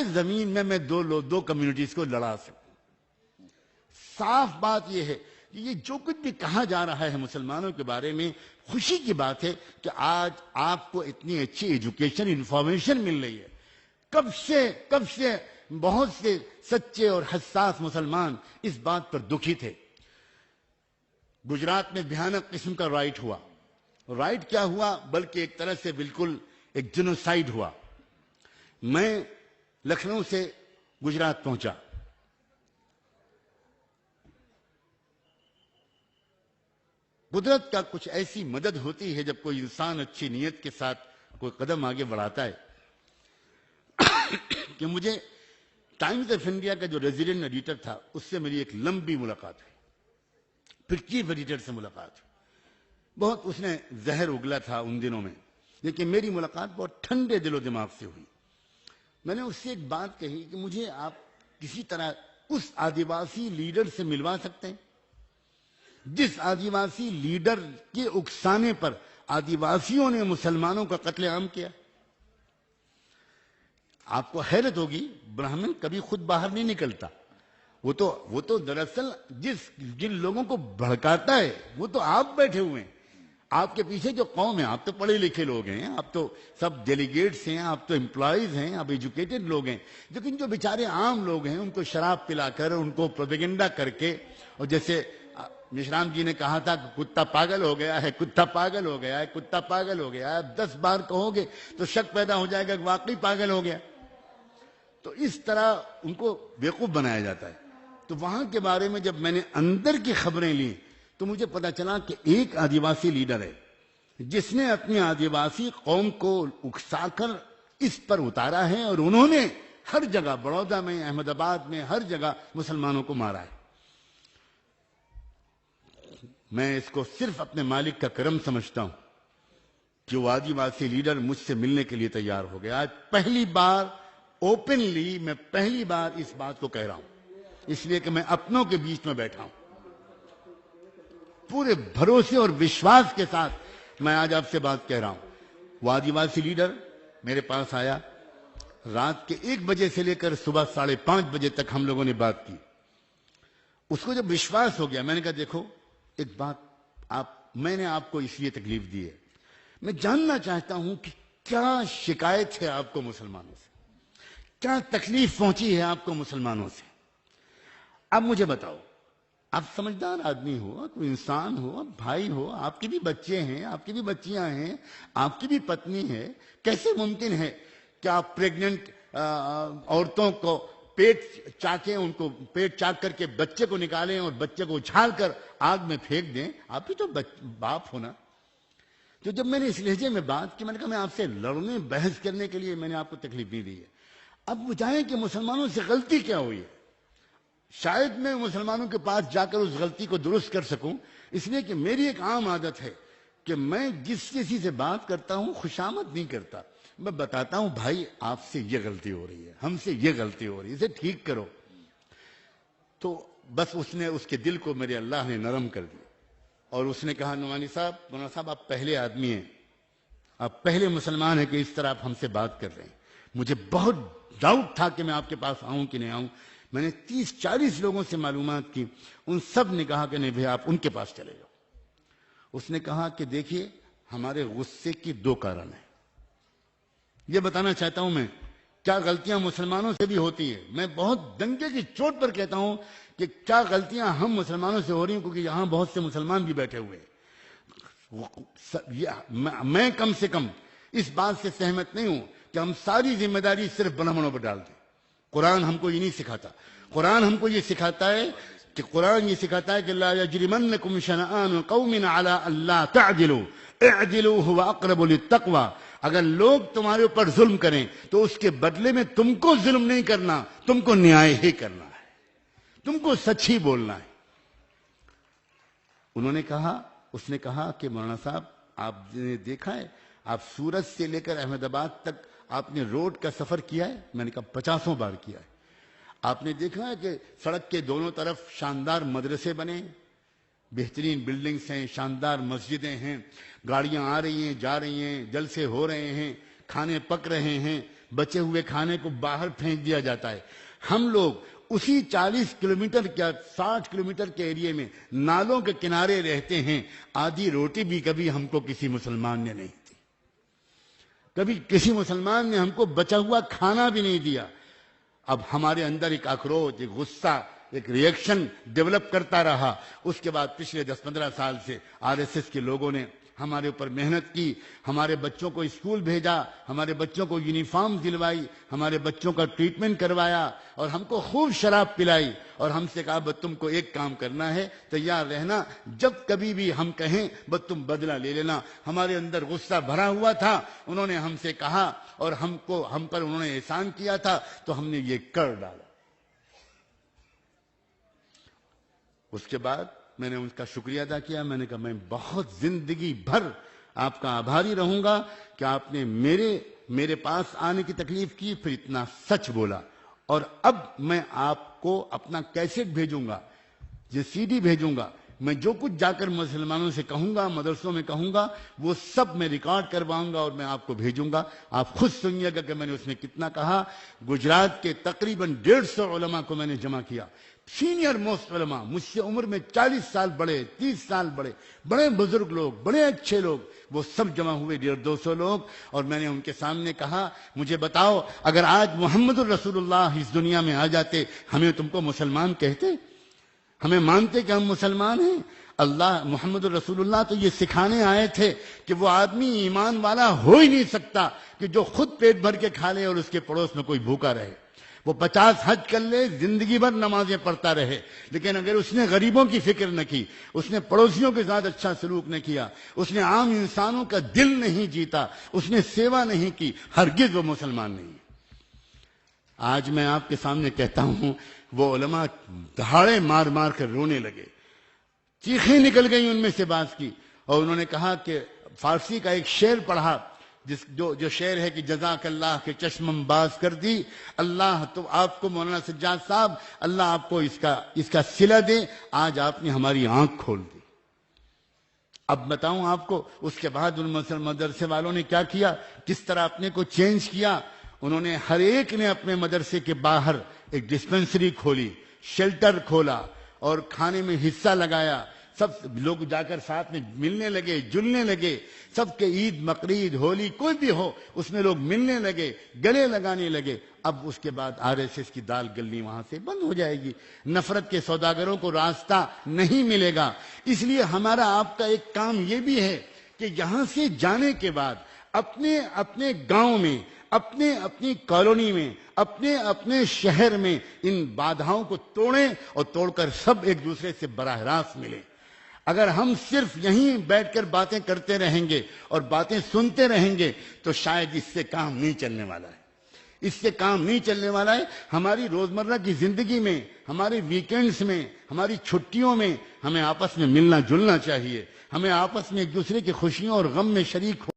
زمین میں دو کمیونٹیز کو لڑا سکوں. صاف بات یہ ہے کہ یہ جو کچھ بھی کہا جا رہا ہے مسلمانوں کے بارے میں، خوشی کی بات ہے کہ آج آپ کو اتنی اچھی ایجوکیشن انفارمیشن مل رہی ہے. کب سے بہت سے سچے اور حساس مسلمان اس بات پر دکھی تھے. گجرات میں بھیانک قسم کا رائٹ ہوا. رائٹ کیا ہوا؟ بلکہ ایک طرح سے بالکل ایک جنوسائیڈ ہوا. میں لکھنؤ سے گجرات پہنچا. قدرت کا کچھ ایسی مدد ہوتی ہے جب کوئی انسان اچھی نیت کے ساتھ کوئی قدم آگے بڑھاتا ہے کہ مجھے ٹائمز آف انڈیا کا جو ریزیڈنٹ ایڈیٹر تھا اس سے میری ایک لمبی ملاقات ہوئی. پھر چیف ایڈیٹر سے ملاقات ہوئی. بہت اس نے زہر اگلا تھا ان دنوں میں، لیکن میری ملاقات بہت ٹھنڈے دل و دماغ سے ہوئی. میں نے اس سے ایک بات کہی کہ مجھے آپ کسی طرح اس آدیواسی لیڈر سے ملوا سکتے ہیں جس آدیواسی لیڈر کے اکسانے پر آدیواسیوں نے مسلمانوں کا قتل عام کیا. آپ کو حیرت ہوگی، براہمن کبھی خود باہر نہیں نکلتا. وہ تو دراصل جن لوگوں کو بھڑکاتا ہے وہ تو آپ بیٹھے ہوئے ہیں. آپ کے پیچھے جو قوم ہے، آپ تو پڑھے لکھے لوگ ہیں، آپ تو سب ڈیلیگیٹس ہیں، آپ تو امپلائیز ہیں، آپ ایجوکیٹڈ لوگ ہیں. لیکن جو بیچارے عام لوگ ہیں ان کو شراب پلا کر، ان کو پروپیگنڈا کر کے، اور جیسے مشرام جی نے کہا تھا کہ کتا پاگل ہو گیا ہے، کتا پاگل ہو گیا ہے، کتا پاگل ہو گیا ہے. اب 10 بار کہو گے تو شک پیدا ہو جائے گا کہ واقعی پاگل ہو گیا. تو اس طرح ان کو بیوقوف بنایا جاتا ہے. تو وہاں کے بارے میں جب میں نے اندر کی خبریں لی تو مجھے پتا چلا کہ ایک آدیواسی لیڈر ہے جس نے اپنی آدیواسی قوم کو اکسا کر اس پر اتارا ہے، اور انہوں نے ہر جگہ، بڑودہ میں، احمد آباد میں، ہر جگہ مسلمانوں کو مارا ہے. میں اس کو صرف اپنے مالک کا کرم سمجھتا ہوں کہ وہ آدیواسی لیڈر مجھ سے ملنے کے لیے تیار ہو گیا. آج پہلی بار اوپنلی میں پہلی بار اس بات کو کہہ رہا ہوں، اس لیے کہ میں اپنوں کے بیچ میں بیٹھا ہوں. پورے بھروسے اور وشواس کے ساتھ میں آج آپ سے بات کہہ رہا ہوں. وہ آدیواسی لیڈر میرے پاس آیا. رات کے 1 بجے سے لے کر صبح 5:30 بجے تک ہم لوگوں نے بات کی. اس کو جب وشواس ہو گیا، میں نے کہا دیکھو ایک بات، میں نے آپ کو اس لیے تکلیف دی ہے، میں جاننا چاہتا ہوں کہ کیا شکایت ہے آپ کو مسلمانوں سے، کیا تکلیف پہنچی ہے آپ کو مسلمانوں سے. اب مجھے بتاؤ، آپ سمجھدار آدمی ہو، کوئی انسان ہو، بھائی ہو، آپ کے بھی بچے ہیں، آپ کی بھی بچیاں ہیں، آپ کی بھی پتنی ہے. کیسے ممکن ہے کہ آپ پریگننٹ عورتوں کو پیٹ چاکیں، ان کو پیٹ چاک کر کے بچے کو نکالیں اور بچے کو اچھال کر آگ میں پھینک دیں؟ آپ بھی تو باپ ہونا. تو جب میں نے اس لہجے میں بات کی، میں نے کہا میں آپ سے لڑنے بحث کرنے کے لیے میں نے آپ کو تکلیف نہیں دی ہے. اب بتائیں کہ مسلمانوں سے غلطی کیا ہوئی ہے. شاید میں مسلمانوں کے پاس جا کر اس غلطی کو درست کر سکوں، اس لیے کہ میری ایک عام عادت ہے کہ میں جس کسی سے بات کرتا ہوں خوشامد نہیں کرتا. میں بتاتا ہوں بھائی آپ سے یہ غلطی ہو رہی ہے، ہم سے یہ غلطی ہو رہی ہے، اسے ٹھیک کرو. تو بس اس نے اس کے دل کو میرے اللہ نے نرم کر دیا، اور اس نے کہا نعمانی صاحب، مولانا صاحب آپ پہلے آدمی ہیں، آپ پہلے مسلمان ہیں کہ اس طرح آپ ہم سے بات کر رہے ہیں. مجھے بہت ڈاؤٹ تھا کہ میں آپ کے پاس آؤں کہ نہیں آؤں. میں نے 30-40 لوگوں سے معلومات کی، ان سب نے کہا کہ نہیں بھائی آپ ان کے پاس چلے جاؤ. اس نے کہا کہ دیکھیے ہمارے غصے کی 2 کارن ہیں. یہ بتانا چاہتا ہوں میں، کیا غلطیاں مسلمانوں سے بھی ہوتی ہیں. میں بہت ڈنکے کی چوٹ پر کہتا ہوں کہ کیا غلطیاں ہم مسلمانوں سے ہو رہی ہیں، کیونکہ یہاں بہت سے مسلمان بھی بیٹھے ہوئے ہیں. میں کم سے کم اس بات سے سہمت نہیں ہوں کہ ہم ساری ذمہ داری صرف برہمنوں پر ڈال دیں. قرآن ہم کو یہ نہیں سکھاتا. قرآن ہم کو یہ سکھاتا ہے کہ لا یجرمنکم شنآن قوم علی الا تعدلوا اعدلوا هو اقرب للتقوى. اگر لوگ تمہارے اوپر ظلم کریں تو اس کے بدلے میں تم کو ظلم نہیں کرنا، تم کو نیائے ہی کرنا ہے، تم کو سچ ہی بولنا ہے. اس نے کہا کہ مولانا صاحب آپ نے دیکھا ہے، آپ سورت سے لے کر احمد آباد تک آپ نے روڈ کا سفر کیا ہے؟ میں نے کہا 50 بار کیا ہے. آپ نے دیکھا ہے کہ سڑک کے دونوں طرف شاندار مدرسے بنے، بہترین بلڈنگز ہیں، شاندار مسجدیں ہیں، گاڑیاں آ رہی ہیں جا رہی ہیں، جلسے ہو رہے ہیں، کھانے پک رہے ہیں، بچے ہوئے کھانے کو باہر پھینک دیا جاتا ہے. ہم لوگ اسی 40 کلومیٹر یا 60 کلومیٹر کے ایریے میں نالوں کے کنارے رہتے ہیں. آدھی روٹی بھی کبھی ہم کو کسی مسلمان نے نہیں دی. کبھی کسی مسلمان نے ہم کو بچا ہوا کھانا بھی نہیں دیا. اب ہمارے اندر ایک اکروچ، ایک غصہ، ایک ریئیکشن ڈیولپ کرتا رہا. اس کے بعد پچھلے 10-15 سال سے RSS کے لوگوں نے ہمارے اوپر محنت کی، ہمارے بچوں کو اسکول بھیجا، ہمارے بچوں کو یونیفارم دلوائی، ہمارے بچوں کا ٹریٹمنٹ کروایا اور ہم کو خوب شراب پلائی اور ہم سے کہا بس تم کو ایک کام کرنا ہے، تیار رہنا، جب کبھی بھی ہم کہیں بس تم بدلہ لے لینا. ہمارے اندر غصہ بھرا ہوا تھا، انہوں نے ہم سے کہا اور ہم پر انہوں نے احسان کیا تھا تو ہم نے یہ کر ڈالا. اس کے بعد میں نے ان کا شکریہ ادا کیا. میں نے کہا میں بہت زندگی بھر آپ کا آبھاری رہوں گا کہ آپ نے میرے پاس آنے کی تکلیف کی، پھر اتنا سچ بولا. اور اب میں آپ کو اپنا کیسٹ بھیجوں گا، یہ CD بھیجوں گا. میں جو کچھ جا کر مسلمانوں سے کہوں گا، مدرسوں میں کہوں گا، وہ سب میں ریکارڈ کرواؤں گا اور میں آپ کو بھیجوں گا. آپ خود سنیے گا کہ میں نے اس میں کتنا کہا. گجرات کے تقریباً 150 علماء کو میں نے جمع کیا. سینئر موسٹ علماء، مجھ سے عمر میں 40 سال بڑے، 30 سال بڑے، بڑے بزرگ لوگ، بڑے اچھے لوگ، وہ سب جمع ہوئے 150-200 لوگ. اور میں نے ان کے سامنے کہا مجھے بتاؤ اگر آج محمد الرسول اللہ اس دنیا میں آ جاتے، ہمیں تم کو مسلمان کہتے؟ ہمیں مانتے کہ ہم مسلمان ہیں؟ اللہ محمد الرسول اللہ تو یہ سکھانے آئے تھے کہ وہ آدمی ایمان والا ہو ہی نہیں سکتا کہ جو خود پیٹ بھر کے کھا لے اور اس کے پڑوس میں کوئی بھوکا رہے. وہ 50 حج کر لے، زندگی بھر نمازیں پڑھتا رہے، لیکن اگر اس نے غریبوں کی فکر نہ کی، اس نے پڑوسیوں کے ساتھ اچھا سلوک نہ کیا، اس نے عام انسانوں کا دل نہیں جیتا، اس نے سیوا نہیں کی، ہرگز وہ مسلمان نہیں. آج میں آپ کے سامنے کہتا ہوں وہ علماء دہاڑے مار مار کر رونے لگے، چیخیں نکل گئی ان میں سے بعض کی. اور انہوں نے کہا کہ فارسی کا ایک شعر پڑھا جو شعر ہے کہ جزاک اللہ کے چشمم باز کر دی. اللہ تو آپ کو مولانا سجاد صاحب، اللہ آپ کو اس کا صلہ دے، آج آپ نے ہماری آنکھ کھول دی. اب بتاؤں آپ کو اس کے بعد ان مدرسے والوں نے کیا کیا، کس طرح اپنے کو چینج کیا. انہوں نے ہر ایک نے اپنے مدرسے کے باہر ایک ڈسپنسری کھولی، شیلٹر کھولا اور کھانے میں حصہ لگایا. سب لوگ جا کر ساتھ میں ملنے لگے، جلنے لگے. سب کے عید، بقرعید، ہولی کوئی بھی ہو اس میں لوگ ملنے لگے، گلے لگانے لگے. اب اس کے بعد RSS کی دال گلنی وہاں سے بند ہو جائے گی. نفرت کے سوداگروں کو راستہ نہیں ملے گا. اس لیے ہمارا آپ کا ایک کام یہ بھی ہے کہ یہاں سے جانے کے بعد اپنے گاؤں میں، اپنی کالونی میں، اپنے شہر میں ان بادھاؤں کو توڑیں اور توڑ کر سب ایک دوسرے سے براہ راست ملیں. اگر ہم صرف یہیں بیٹھ کر باتیں کرتے رہیں گے اور باتیں سنتے رہیں گے تو شاید اس سے کام نہیں چلنے والا ہے. اس سے کام نہیں چلنے والا ہے. ہماری روزمرہ کی زندگی میں، ہمارے ویکینڈز میں، ہماری چھٹیوں میں ہمیں آپس میں ملنا جلنا چاہیے. ہمیں آپس میں ایک دوسرے کی خوشیوں اور غم میں شریک